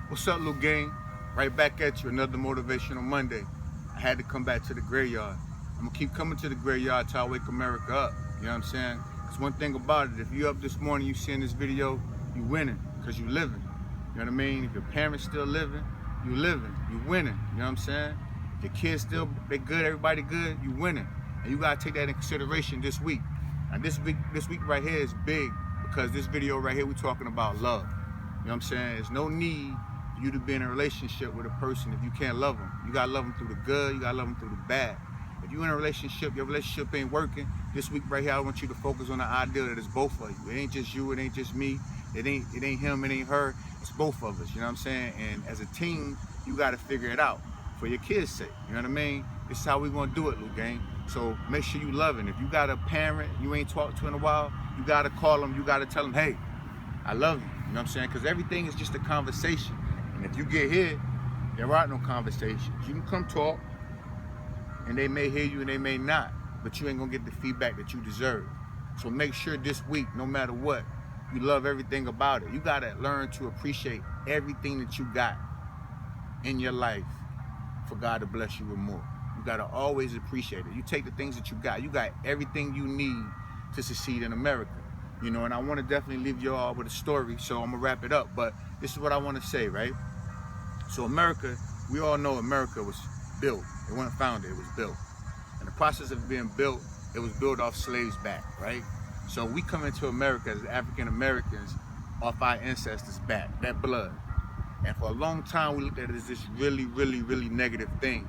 What's up, L.U.G.A.N.G? Right back at you, another Motivational Monday. I had to come back to the graveyard. I'm gonna keep coming to the graveyard till I wake America up. You know what I'm saying? Because one thing about it, if you up this morning, you seeing this video, you winning, because you living. You know what I mean? If your parents still living, you living, you winning. You know what I'm saying? If your kids still, they good, everybody good, you winning. And you gotta take that in consideration this week. Now this week right here is big because this video right here, we talking about love. You know what I'm saying? There's no need for you to be in a relationship with a person if you can't love them. You gotta love them through the good, you gotta love them through the bad. If you're in a relationship, your relationship ain't working, this week right here, I want you to focus on the idea that it's both of you. It ain't just you, it ain't just me, it ain't him, it ain't her, it's both of us, you know what I'm saying? And as a team, you gotta figure it out for your kids' sake, you know what I mean? This is how we gonna do it, L.U.G.A.N.G. So make sure you loving. If you got a parent you ain't talked to in a while, you gotta call them, you gotta tell them, hey, I love you, you know what I'm saying? Because everything is just a conversation. And if you get here, there are no conversations. You can come talk, and they may hear you and they may not, but you ain't gonna get the feedback that you deserve. So make sure this week, no matter what, you love everything about it. You gotta learn to appreciate everything that you got in your life for God to bless you with more. You gotta always appreciate it. You take the things that you got everything you need to succeed in America. You know, and I wanna definitely leave you all with a story, so I'm gonna wrap it up, but this is what I wanna say, right? So America, we all know America was built. It wasn't founded, it was built. In the process of being built, it was built off slaves back, right? So we come into America as African Americans off our ancestors' back, that blood. And for a long time, we looked at it as this really, really, really negative thing.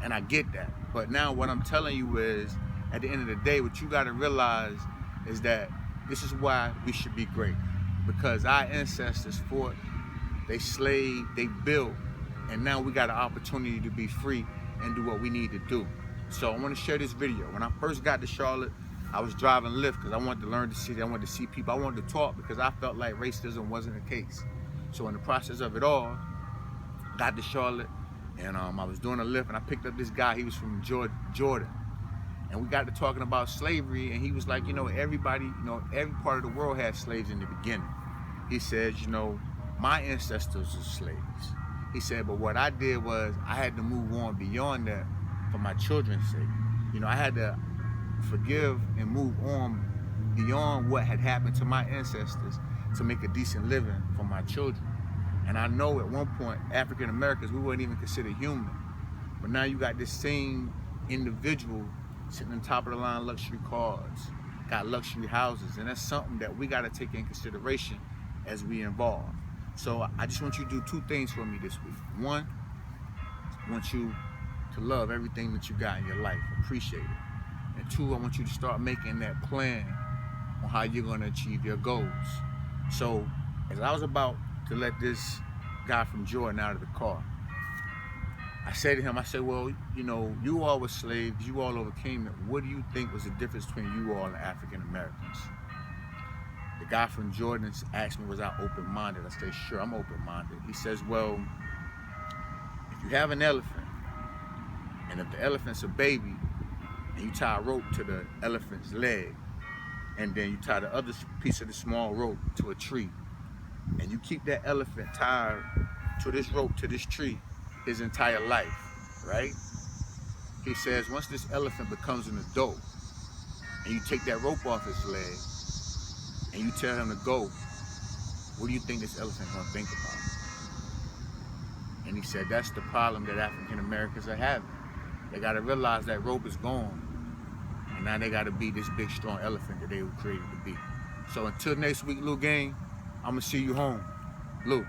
And I get that. But now what I'm telling you is, at the end of the day, what you gotta realize is that this is why we should be great. Because our ancestors fought, they slaved, they built, and now we got an opportunity to be free and do what we need to do. So I want to share this video. When I first got to Charlotte, I was driving Lyft because I wanted to learn the city, I wanted to see people, I wanted to talk because I felt like racism wasn't the case. So in the process of it all, got to Charlotte, and I was doing a Lyft, and I picked up this guy. He was from Jordan, and we got to talking about slavery, and he was like, you know, everybody, you know, every part of the world had slaves in the beginning. He said, you know, my ancestors were slaves. He said, but what I did was I had to move on beyond that for my children's sake. You know, I had to forgive and move on beyond what had happened to my ancestors to make a decent living for my children. And I know at one point, African Americans, we weren't even considered human. But now you got this same individual sitting on top of the line luxury cars, got luxury houses, and that's something that we got to take in consideration as we evolve. So I just want you to do two things for me this week. One, I want you to love everything that you got in your life, appreciate it. And two, I want you to start making that plan on how you're gonna achieve your goals. So as I was about to let this guy from Jordan out of the car, I said to him, I said, well, you know, you all were slaves, you all overcame it. What do you think was the difference between you all and African Americans? The guy from Jordan asked me, was I open-minded? I said, sure, I'm open-minded. He says, well, if you have an elephant, and if the elephant's a baby, and you tie a rope to the elephant's leg, and then you tie the other piece of the small rope to a tree, and you keep that elephant tied to this rope, to this tree, his entire life, right? He says, once this elephant becomes an adult, and you take that rope off his leg, and you tell him to go, what do you think this elephant gonna think about? And he said, that's the problem that African Americans are having. They gotta realize that rope is gone, and now they gotta be this big, strong elephant that they were created to be. So until next week, L.U.G.A.N.G, I'm gonna see you home. Lou.